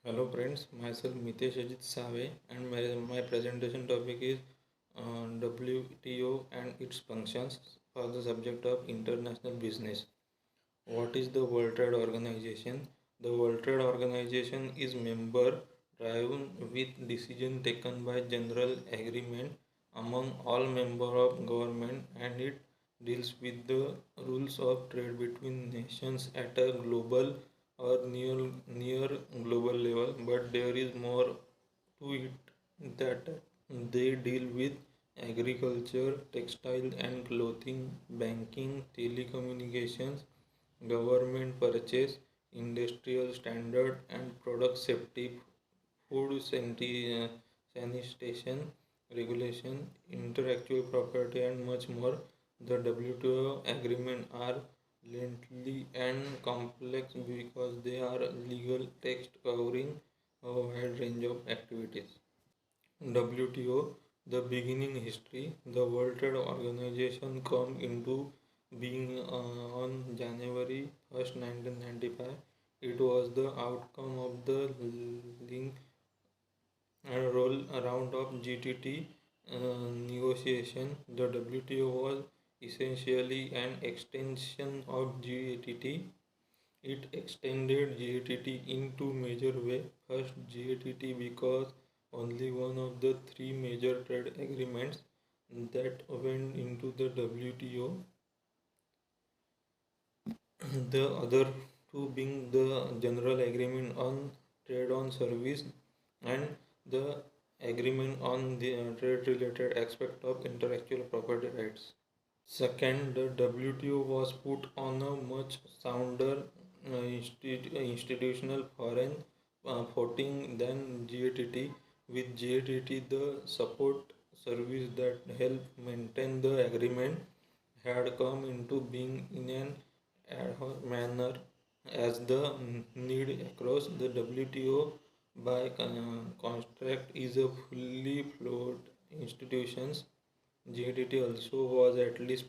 Hello friends, myself Mitesh Ajit Save and my presentation topic is WTO and its functions for the subject of international business. What is the World Trade Organization? The World Trade Organization is member driven with decision taken by general agreement among all member of government, and it deals with the rules of trade between nations at a global or near global level, but there is more to it that they deal with agriculture, textile and clothing, banking, telecommunications, government purchase, industrial standard and product safety, food sanitation, regulation, intellectual property, and much more. The WTO agreement are lengthy and complex because they are legal text covering a wide range of activities. WTO, the beginning history. The World Trade Organization come into being on January 1st, 1995. It was the outcome of the link and roll around of GTT negotiation. The WTO was essentially an extension of GATT. It extended GATT in two major ways. First, GATT because only one of the three major trade agreements that went into the WTO, the other two being the General Agreement on Trade on Service and the Agreement on the trade related aspect of intellectual property rights. Second, the WTO was put on a much sounder institutional foreign footing than GATT. With GATT, the support service that helped maintain the agreement had come into being in an ad hoc manner as the need across the WTO by contract is a fully flawed institutions. GATT also was at least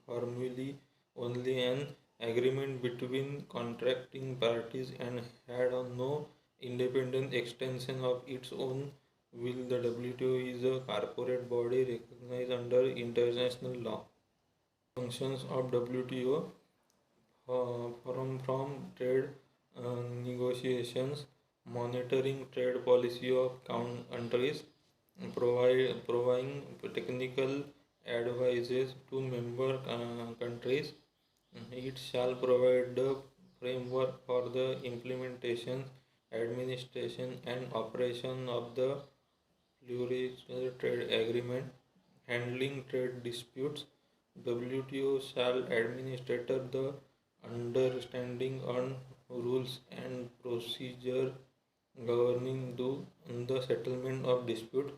formally only an agreement between contracting parties and had no independent extension of its own will. The WTO is a corporate body recognized under international law. Functions of WTO from trade negotiations, monitoring trade policy of countries, providing technical advices to member countries. It shall provide the framework for the implementation, administration, and operation of the plurilateral trade agreement, handling trade disputes. WTO shall administer the understanding on rules and procedure governing the settlement of dispute.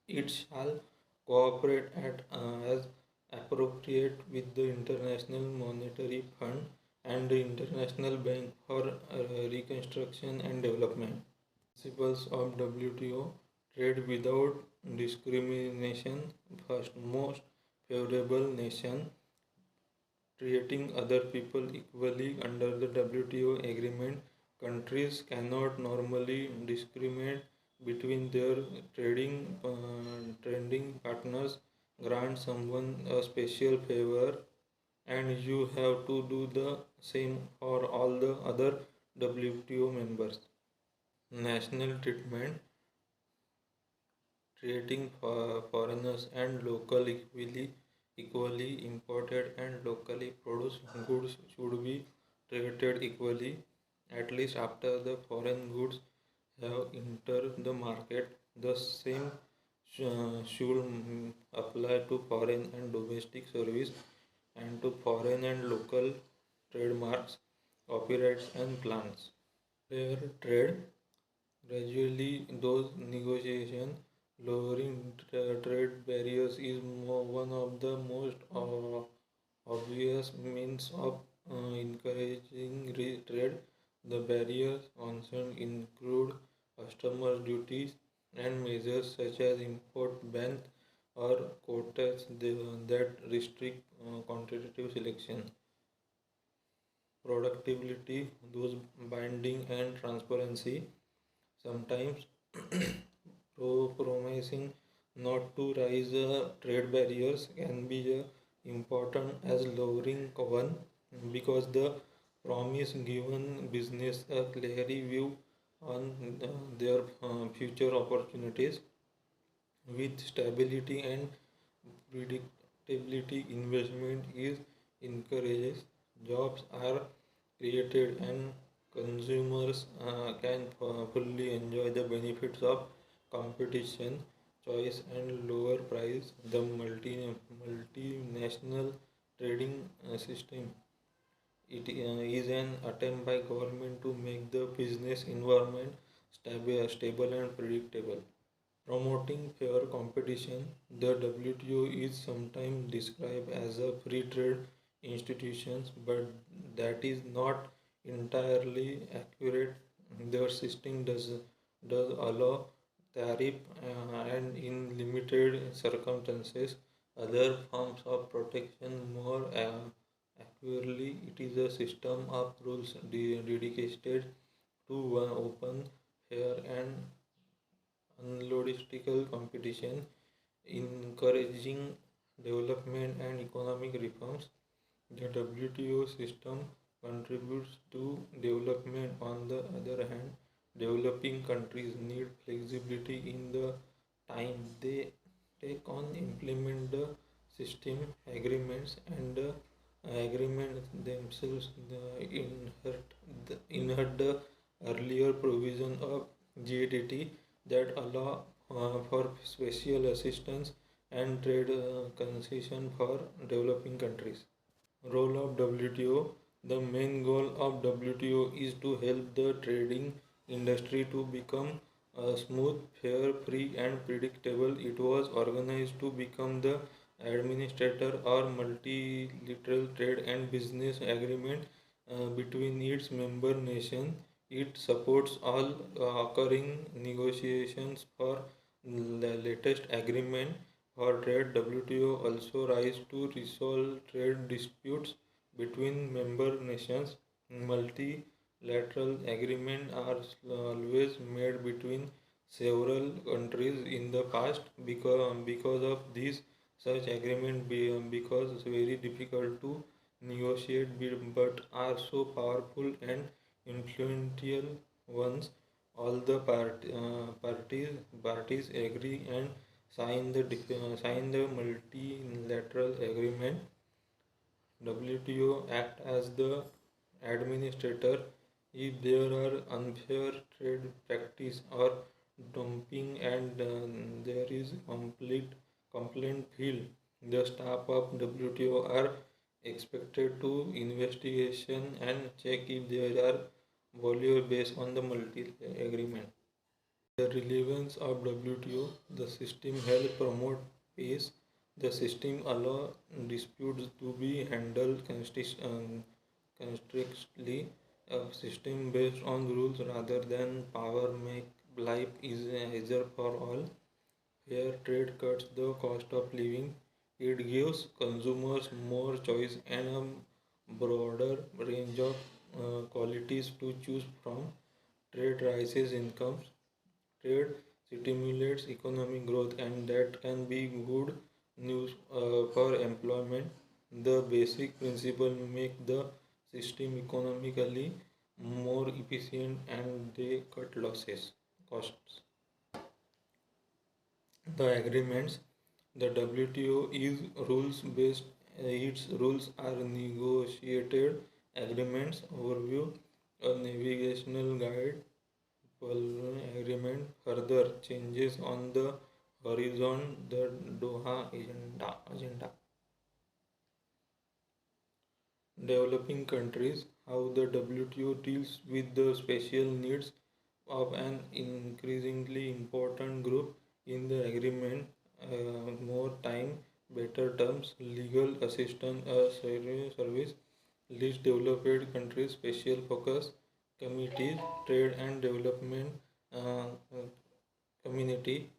It shall cooperate as appropriate with the International Monetary Fund and the International Bank for Reconstruction and Development. Principles of WTO: trade without discrimination, first most favorable nation, treating other people equally under the WTO agreement. Countries cannot normally discriminate between their trading partners, grant someone a special favor, and you have to do the same for all the other WTO members. National treatment, treating foreigners and local equally imported and locally produced goods should be treated equally, at least after the foreign goods have entered the market. The same should apply to foreign and domestic service and to foreign and local trademarks, copyrights and plants. Fair trade. Gradually, those negotiations lowering trade barriers is one of the most obvious means of encouraging trade. The barriers concerned include customer duties and measures such as import bans or quotas that restrict quantitative selection. productivity, those binding and transparency. Sometimes promising not to raise trade barriers can be important as lowering one because the promise given business a clear view on their future opportunities with stability and predictability. Investment is encourages, jobs are created, and consumers can fully enjoy the benefits of competition, choice, and lower price. The multinational trading system, it is an attempt by government to make the business environment stable and predictable. Promoting fair competition, the WTO is sometimes described as a free trade institution, but that is not entirely accurate. The system does allow tariff and in limited circumstances other forms of protection. More accurately, it is a system of rules dedicated to open, fair, and unlogistical competition, encouraging development and economic reforms. The WTO system contributes to development. On the other hand, developing countries need flexibility in the time they take on implement the system. Agreements and the agreements themselves inherit the earlier provision of GATT that allow for special assistance and trade concession for developing countries. Role of WTO. The main goal of WTO is to help the trading industry to become smooth, fair, free, and predictable. It was organized to become the administrator or multilateral trade and business agreement between its member nations. It supports all occurring negotiations for the latest agreement for trade. WTO also rise to resolve trade disputes between member nations. Multilateral agreements are always made between several countries in the past. Because of this, such agreement because it's very difficult to negotiate but are so powerful and influential once all the parties agree and sign the multilateral agreement. WTO act as the administrator if there are unfair trade practice or dumping and there is complete complaint filed. The staff of WTO are expected to investigation and check if there are value based on the multi agreement. The relevance of WTO, the system help promote peace. The system allow disputes to be handled constructively. A system based on rules rather than power make life easier for all. Fair trade cuts the cost of living. It gives consumers more choice and a broader range of qualities to choose from. Trade raises incomes. Trade stimulates economic growth, and that can be good news for employment. The basic principle make the system economically more efficient and they cut losses costs. The agreements, the WTO is rules based. Its rules are negotiated agreements overview, a navigational guide. Agreement further changes on the horizon, the Doha agenda. Developing countries, how the WTO deals with the special needs of an increasingly important group in the agreement. More time, better terms, legal assistance, service, least developed countries, special focus, committees, trade and development uh, uh, community,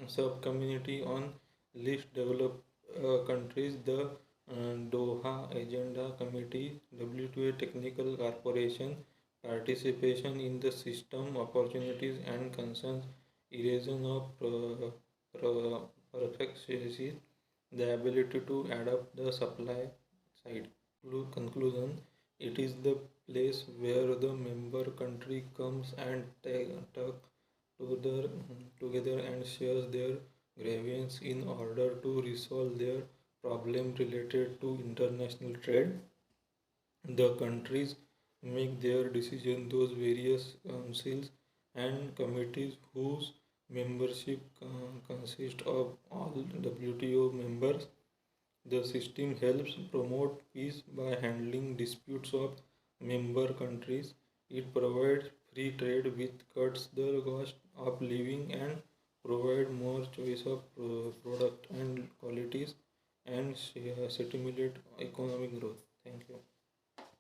subcommunity on least developed countries, the Doha Agenda Committee, WTA Technical Corporation, participation in the system, opportunities and concerns, erosion of perfection, the ability to adapt the supply side. Conclusion, it is the place where the member country comes and talk together, together and shares their grievance in order to resolve their problem related to international trade. The countries make their decision. Those various councils and committees whose membership consists of all WTO members. The system helps promote peace by handling disputes of member countries. It provides free trade which cuts the cost of living and provide more choice of product and qualities and stimulate economic growth. Thank you.